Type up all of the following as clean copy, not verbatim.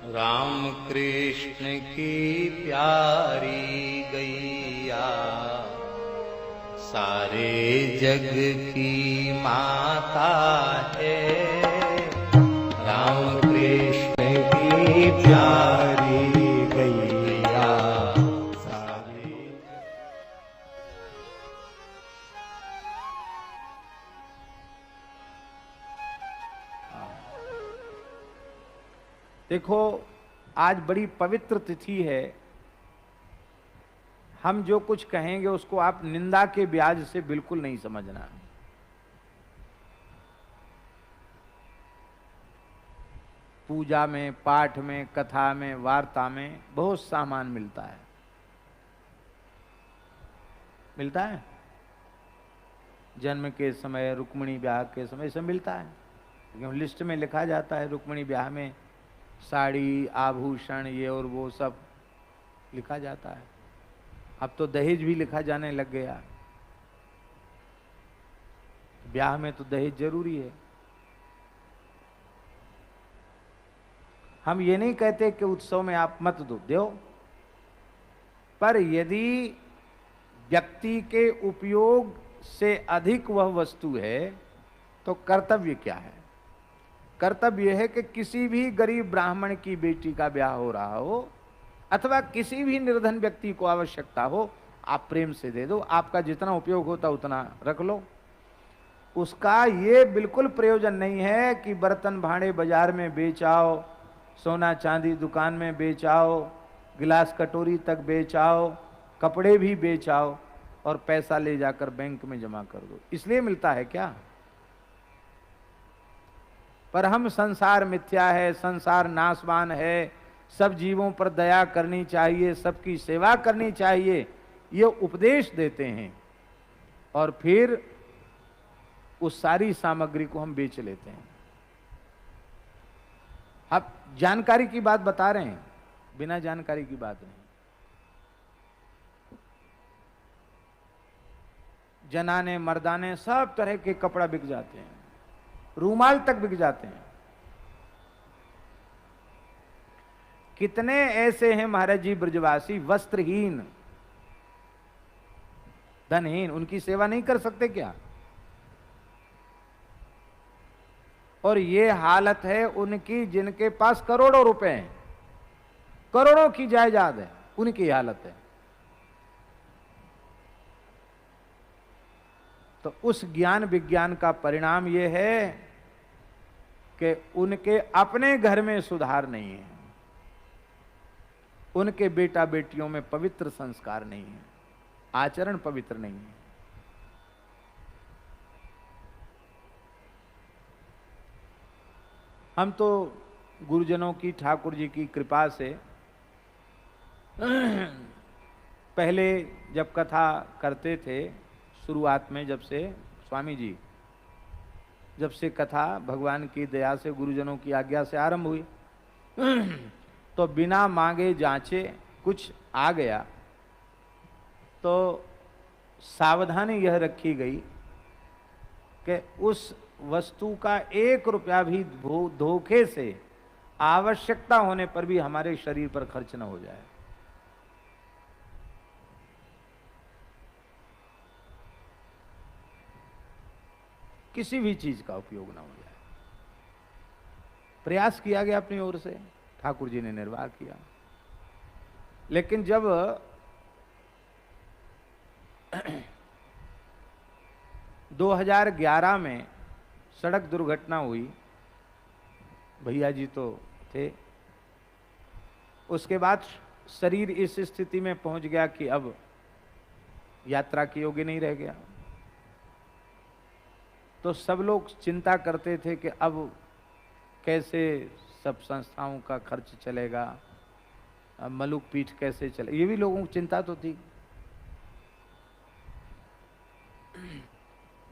राम कृष्ण की प्यारी गैया सारे जग की माता है। राम कृष्ण की प्यारी गैया सारे। देखो, आज बड़ी पवित्र तिथि है। हम जो कुछ कहेंगे उसको आप निंदा के ब्याज से बिल्कुल नहीं समझना। पूजा में, पाठ में, कथा में, वार्ता में बहुत सामान मिलता है। मिलता है जन्म के समय, रुक्मिणी ब्याह के समय सब मिलता है। क्योंकि लिस्ट में लिखा जाता है रुक्मिणी ब्याह में साड़ी, आभूषण, ये और वो सब लिखा जाता है। अब तो दहेज भी लिखा जाने लग गया। ब्याह में तो दहेज जरूरी है। हम ये नहीं कहते कि उत्सव में आप मत दो, पर यदि व्यक्ति के उपयोग से अधिक वह वस्तु है तो कर्तव्य क्या है? कर्तव्य है कि किसी भी गरीब ब्राह्मण की बेटी का ब्याह हो रहा हो अथवा किसी भी निर्धन व्यक्ति को आवश्यकता हो, आप प्रेम से दे दो। आपका जितना उपयोग होता उतना रख लो। उसका ये बिल्कुल प्रयोजन नहीं है कि बर्तन भांडे बाजार में बेचाओ, सोना चांदी दुकान में बेचाओ, गिलास कटोरी तक बेचाओ, कपड़े भी बेचाओ और पैसा ले जाकर बैंक में जमा कर दो। इसलिए मिलता है क्या? पर हम संसार मिथ्या है, संसार नाशवान है, सब जीवों पर दया करनी चाहिए, सबकी सेवा करनी चाहिए, ये उपदेश देते हैं और फिर उस सारी सामग्री को हम बेच लेते हैं। आप जानकारी की बात बता रहे हैं, बिना जानकारी की बात नहीं। जनाने मर्दाने सब तरह के कपड़ा बिक जाते हैं, रूमाल तक बिक जाते हैं। कितने ऐसे हैं महाराज जी ब्रजवासी वस्त्रहीन, धनहीन, उनकी सेवा नहीं कर सकते क्या? और ये हालत है उनकी जिनके पास करोड़ों रुपए हैं, करोड़ों की जायदाद है, उनकी हालत है। तो उस ज्ञान विज्ञान का परिणाम यह है कि उनके अपने घर में सुधार नहीं है, उनके बेटा बेटियों में पवित्र संस्कार नहीं है, आचरण पवित्र नहीं है। हम तो गुरुजनों की, ठाकुर जी की कृपा से पहले जब कथा करते थे, शुरुआत में जब से स्वामी जी, जब से कथा भगवान की दया से, गुरुजनों की आज्ञा से आरंभ हुई, तो बिना मांगे जांचे कुछ आ गया तो सावधानी यह रखी गई कि उस वस्तु का 1 रुपया भी धोखे से, आवश्यकता होने पर भी हमारे शरीर पर खर्च न हो जाए। किसी भी चीज का उपयोग न हो जाए। प्रयास किया गया अपनी ओर से, ठाकुर जी ने निर्वाह किया। लेकिन जब 2011 में सड़क दुर्घटना हुई, भैया जी तो थे, उसके बाद शरीर इस स्थिति में पहुंच गया कि अब यात्रा के योग्य नहीं रह गया। तो सब लोग चिंता करते थे कि अब कैसे सब संस्थाओं का खर्च चलेगा, अब मलुक पीठ कैसे चले, ये भी लोगों को चिंता तो थी।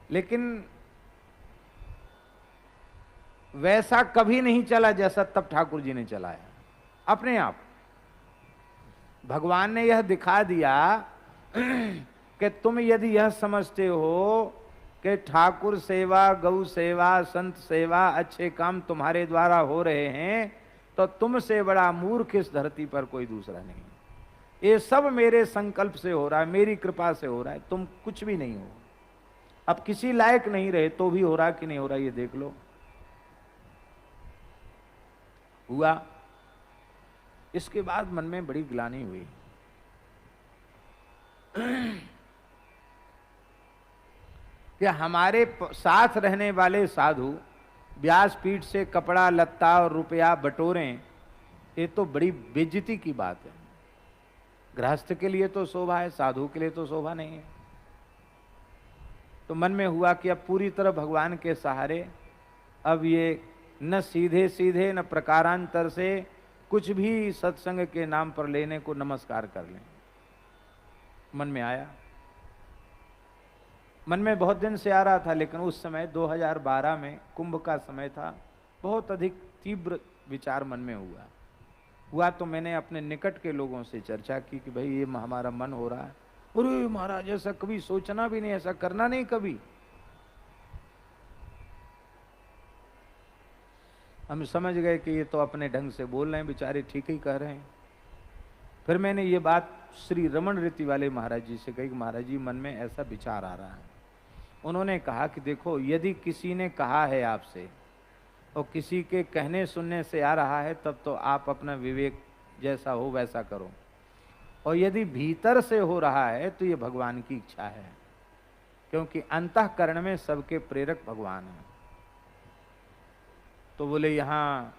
लेकिन वैसा कभी नहीं चला जैसा तब ठाकुर जी ने चलाया अपने आप। भगवान ने यह दिखा दिया कि तुम यदि यह समझते हो कि ठाकुर सेवा, गौ सेवा, संत सेवा, अच्छे काम तुम्हारे द्वारा हो रहे हैं, तो तुमसे बड़ा मूर्ख इस धरती पर कोई दूसरा नहीं। ये सब मेरे संकल्प से हो रहा है, मेरी कृपा से हो रहा है, तुम कुछ भी नहीं हो। अब किसी लायक नहीं रहे तो भी हो रहा कि नहीं हो रहा ये देख लो। हुआ। इसके बाद मन में बड़ी ग्लानि हुई। कि हमारे साथ रहने वाले साधु व्यासपीठ से कपड़ा लत्ता और रुपया बटोरें, ये तो बड़ी बेइज्जती की बात है। गृहस्थ के लिए तो शोभा है, साधु के लिए तो शोभा नहीं है। तो मन में हुआ कि अब पूरी तरह भगवान के सहारे, अब ये न सीधे सीधे न प्रकारांतर से कुछ भी सत्संग के नाम पर लेने को नमस्कार कर लें। मन में आया, मन में बहुत दिन से आ रहा था, लेकिन उस समय 2012 में कुंभ का समय था, बहुत अधिक तीव्र विचार मन में हुआ तो मैंने अपने निकट के लोगों से चर्चा की कि भाई ये हमारा मन हो रहा है। अरे महाराज ऐसा कभी सोचना भी नहीं, ऐसा करना नहीं कभी। हम समझ गए कि ये तो अपने ढंग से बोल रहे हैं, बेचारे ठीक ही कह रहे हैं। फिर मैंने ये बात श्री रमन रीति वाले महाराज जी से कही कि महाराज जी मन में ऐसा विचार आ रहा है। उन्होंने कहा कि देखो, यदि किसी ने कहा है आपसे और किसी के कहने सुनने से आ रहा है, तब तो आप अपना विवेक जैसा हो वैसा करो, और यदि भीतर से हो रहा है तो ये भगवान की इच्छा है, क्योंकि अंतःकरण में सबके प्रेरक भगवान है। तो बोले यहाँ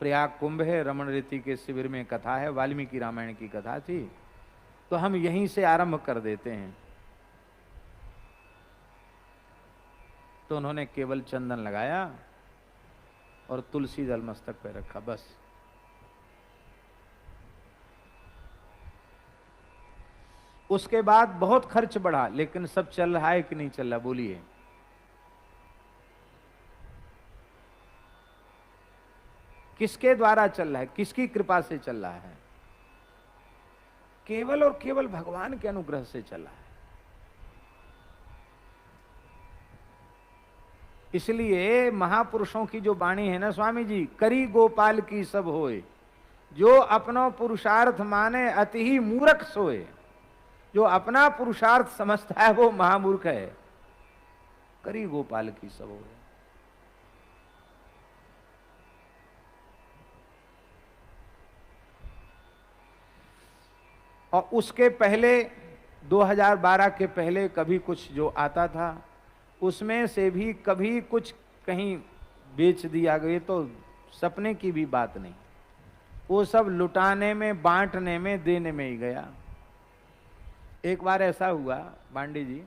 प्रयाग कुंभ है, रमन रीति के शिविर में कथा है, वाल्मीकि रामायण की कथा थी, तो हम यहीं से आरंभ कर देते हैं। तो उन्होंने केवल चंदन लगाया और तुलसी दल मस्तक पे रखा, बस। उसके बाद बहुत खर्च बढ़ा, लेकिन सब चल रहा है कि नहीं चल रहा, बोलिए। किसके द्वारा चल रहा है, किसकी कृपा से चल रहा है? केवल और केवल भगवान के अनुग्रह से चल रहा है। इसलिए महापुरुषों की जो वाणी है ना स्वामी जी, करी गोपाल की सब होए, जो अपनो पुरुषार्थ माने अति ही मूर्ख सोए। जो अपना पुरुषार्थ समझता है वो महामूर्ख है। करी गोपाल की सब होए। और उसके पहले 2012 के पहले कभी कुछ जो आता था उसमें से भी कभी कुछ कहीं बेच दिया गया तो सपने की भी बात नहीं। वो सब लुटाने में, बांटने में, देने में ही गया। एक बार ऐसा हुआ पांडे जी,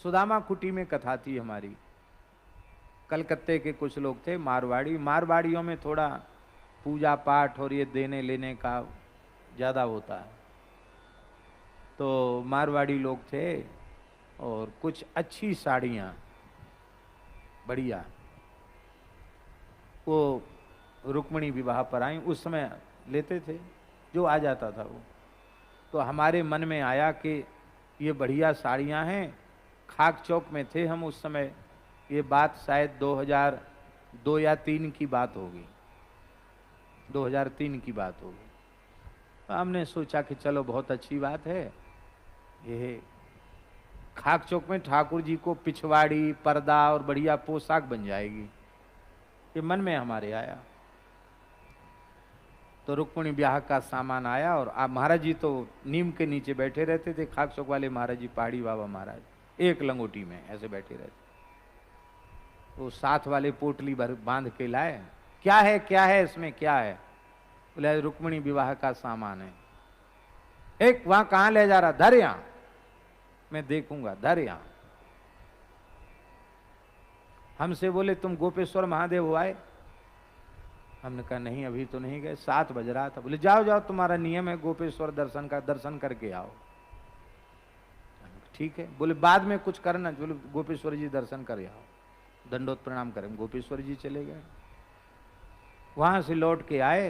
सुदामा कुटी में कथा थी हमारी। कलकत्ते के कुछ लोग थे मारवाड़ी, मारवाड़ियों में थोड़ा पूजा पाठ और ये देने लेने का ज़्यादा होता है। तो मारवाड़ी लोग थे और कुछ अच्छी साड़ियाँ बढ़िया वो रुक्मिणी विवाह पर आई, उस समय लेते थे, जो आ जाता था वो। तो हमारे मन में आया कि ये बढ़िया साड़ियाँ हैं। खाक चौक में थे हम उस समय, ये बात शायद 2002 या 3 की बात होगी, 2003 की बात होगी। तो हमने सोचा कि चलो बहुत अच्छी बात है, ये खाक चौक में ठाकुर जी को पिछवाड़ी, पर्दा और बढ़िया पोशाक बन जाएगी, ये मन में हमारे आया। तो रुक्मिणी ब्याह का सामान आया और आप महाराज जी तो नीम के नीचे बैठे रहते थे, खाक चौक वाले महाराज जी, पहाड़ी बाबा महाराज, एक लंगोटी में ऐसे बैठे रहते। वो साथ वाले पोटली भर बांध के लाए, क्या है क्या है इसमें, क्या है? बोले रुक्मिणी विवाह का सामान है। एक वहां कहां ले जा रहा? धर यहां, मैं देखूंगा, धर यहां। हमसे बोले तुम गोपेश्वर महादेव हो आए? हमने कहा नहीं अभी तो नहीं गए, 7 बज रहा था। बोले जाओ जाओ, तुम्हारा नियम है गोपेश्वर दर्शन का, दर्शन करके आओ। ठीक है। बोले बाद में कुछ करना? बोले गोपेश्वर जी दर्शन कर आओ, दंडोत प्रणाम करें। गोपेश्वर जी चले गए, वहां से लौट के आए,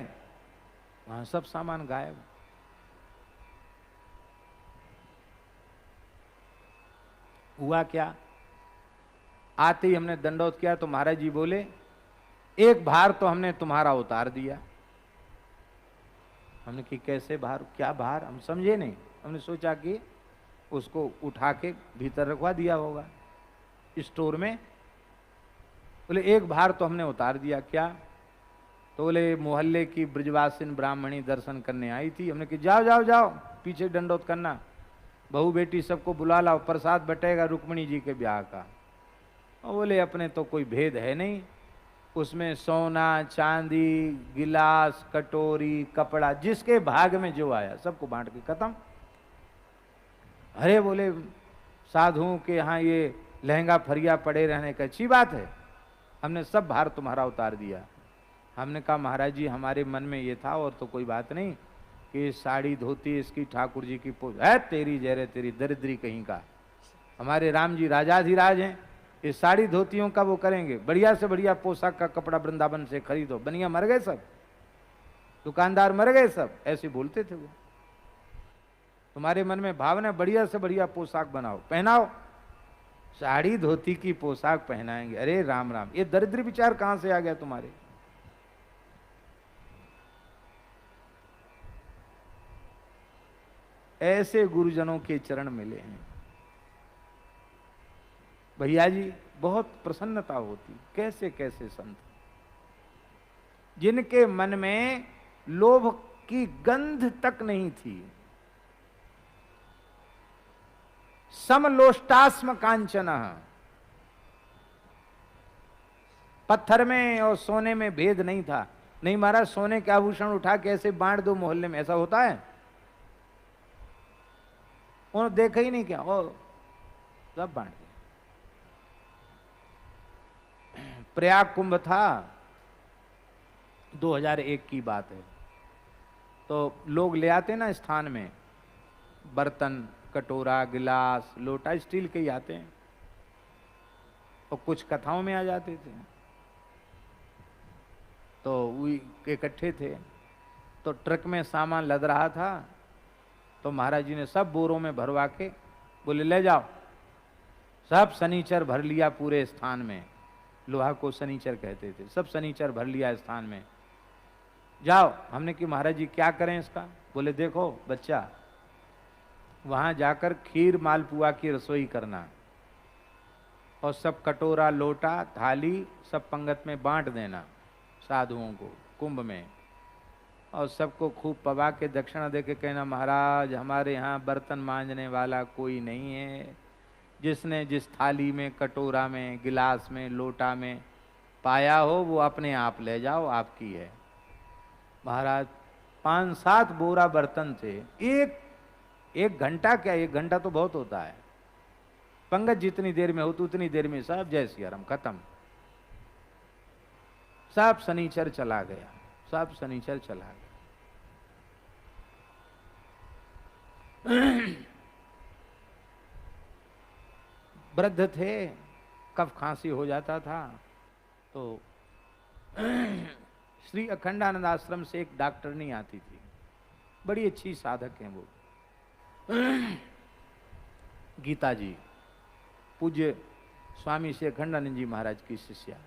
वहां सब सामान गायब। हुआ क्या, आते ही हमने दंडोत किया तो महाराज जी बोले एक भार तो हमने तुम्हारा उतार दिया। हमने कि कैसे भार, क्या भार, हम समझे नहीं। हमने सोचा कि उसको उठा के भीतर रखवा दिया होगा स्टोर में। बोले एक भार तो हमने उतार दिया। क्या? तो बोले मोहल्ले की ब्रजवासिन ब्राह्मणी दर्शन करने आई थी। हमने कि जाओ जाओ जाओ, पीछे दंडोत करना, बहू बेटी सबको बुला लाओ, प्रसाद बटेगा रुक्मिणी जी के ब्याह का। और बोले अपने तो कोई भेद है नहीं, उसमें सोना चांदी गिलास कटोरी कपड़ा जिसके भाग में जो आया सबको बांट के खत्म। अरे बोले साधुओं के यहाँ ये लहंगा फरिया पड़े रहने का अच्छी बात है, हमने सब भार तुम्हारा उतार दिया। हमने कहा महाराज जी हमारे मन में ये था और तो कोई बात नहीं कि साड़ी धोती इसकी ठाकुर जी की पोज है, तेरी जयरे तेरी दरिद्री कहीं का। हमारे राम जी राजाधिराज हैं, इस साड़ी धोतियों का वो करेंगे, बढ़िया से बढ़िया पोशाक का कपड़ा वृंदावन से खरीदो। बनिया मर गए सब, दुकानदार मर गए सब, ऐसे बोलते थे वो। तुम्हारे मन में भावना, बढ़िया से बढ़िया पोशाक बनाओ पहनाओ, साड़ी धोती की पोशाक पहनाएंगे। अरे राम राम, ये दरिद्र विचार कहां से आ गया तुम्हारे? ऐसे गुरुजनों के चरण मिले हैं भैया जी, बहुत प्रसन्नता होती। कैसे कैसे संत जिनके मन में लोभ की गंध तक नहीं थी। समलोष्टास्म कांचन, पत्थर में और सोने में भेद नहीं था। नहीं महाराज सोने के आभूषण उठा के ऐसे बांट दो मोहल्ले में, ऐसा होता है? उन्होंने देखा ही नहीं क्या, ओ सब बांट दिया। प्रयाग कुंभ था, 2001 की बात है। तो लोग ले आते ना स्थान में बर्तन कटोरा गिलास लोटा, स्टील के ही आते हैं, और कुछ कथाओं में आ जाते थे। तो वो इकट्ठे थे, तो ट्रक में सामान लद रहा था, तो महाराज जी ने सब बोरों में भरवा के बोले ले जाओ। सब सनीचर भर लिया पूरे स्थान में, लोहा को सनीचर कहते थे, सब सनीचर भर लिया स्थान में। जाओ। हमने कि महाराज जी क्या करें इसका? बोले देखो बच्चा, वहां जाकर खीर मालपुआ की रसोई करना, और सब कटोरा लोटा थाली सब पंगत में बांट देना साधुओं को कुंभ में, और सबको खूब पवा के दक्षिणा दे के कहना महाराज हमारे यहाँ बर्तन मांजने वाला कोई नहीं है, जिसने जिस थाली में कटोरा में गिलास में लोटा में पाया हो वो अपने आप ले जाओ, आपकी है। महाराज 5-7 बोरा बर्तन थे। एक घंटा क्या, 1 घंटा तो बहुत होता है, पंगत जितनी देर में होती उतनी देर में सब जय सिया राम खत्म। सब शनिचर चला गया, सब शनिचर चला गया। वृद्ध थे, कफ खांसी हो जाता था, तो श्री अखंडानंद आश्रम से एक डॉक्टरनी आती थी, बड़ी अच्छी साधक हैं वो, गीता जी, पूज्य स्वामी श्री अखंडानंद जी महाराज की शिष्या।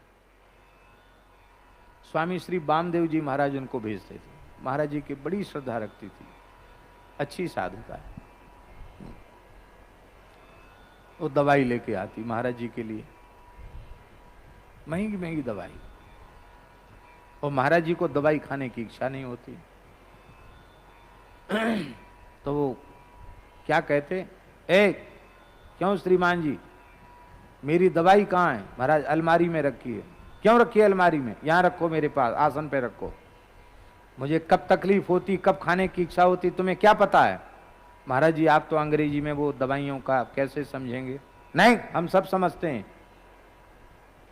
स्वामी श्री वामदेव जी महाराज उनको भेजते थे, महाराज जी की बड़ी श्रद्धा रखती थी, अच्छी साधुका है। वो दवाई लेके आती महाराज जी के लिए, महंगी महंगी दवाई, और महाराज जी को दवाई खाने की इच्छा नहीं होती। तो वो क्या कहते, ए क्यों श्रीमान जी मेरी दवाई कहाँ है? महाराज अलमारी में रखी है। क्यों रखी है अलमारी में? यहाँ रखो मेरे पास, आसन पे रखो, मुझे कब तकलीफ होती कब खाने की इच्छा होती तुम्हें क्या पता है? महाराज जी आप तो अंग्रेजी में वो दवाइयों का कैसे समझेंगे? नहीं, हम सब समझते हैं,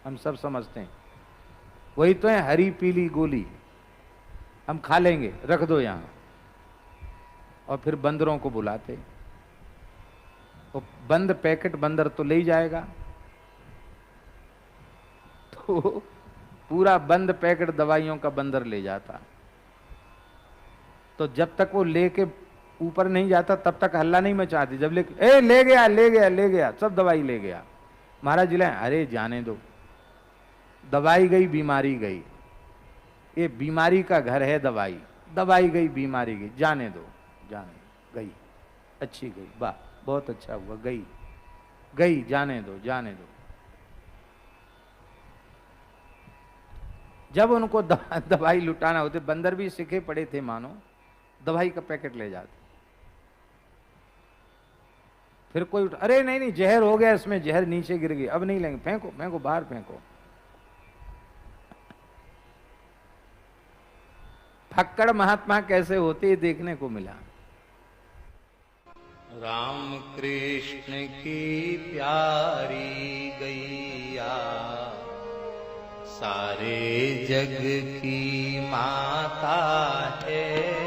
हम सब समझते हैं, वही तो है हरी पीली गोली, हम खा लेंगे, रख दो यहाँ। और फिर बंदरों को बुलाते, वो बंद पैकेट बंदर तो ले ही जाएगा, तो पूरा बंद पैकेट दवाइयों का बंदर ले जाता। तो जब तक वो लेके ऊपर नहीं जाता तब तक हल्ला नहीं मचाती, जब लेके ले गया ले गया ले गया, सब दवाई ले गया। महाराज जी ले, अरे जाने दो, दवाई गई बीमारी गई। ये बीमारी का घर है दवाई, दवाई गई बीमारी गई, जाने दो, जाने गई, अच्छी गई, वाह बहुत अच्छा हुआ, गई गई, जाने दो जाने दो। जब उनको दवाई लुटाना होते, बंदर भी सीखे पड़े थे मानो, दवाई का पैकेट ले जाते। फिर कोई अरे नहीं नहीं जहर हो गया इसमें, जहर नीचे गिर गई, अब नहीं लेंगे, फेंको फेंको बाहर फेंको। फक्कड़ महात्मा कैसे होते ये देखने को मिला। राम कृष्ण की प्यारी गैया सारे जग की माता है।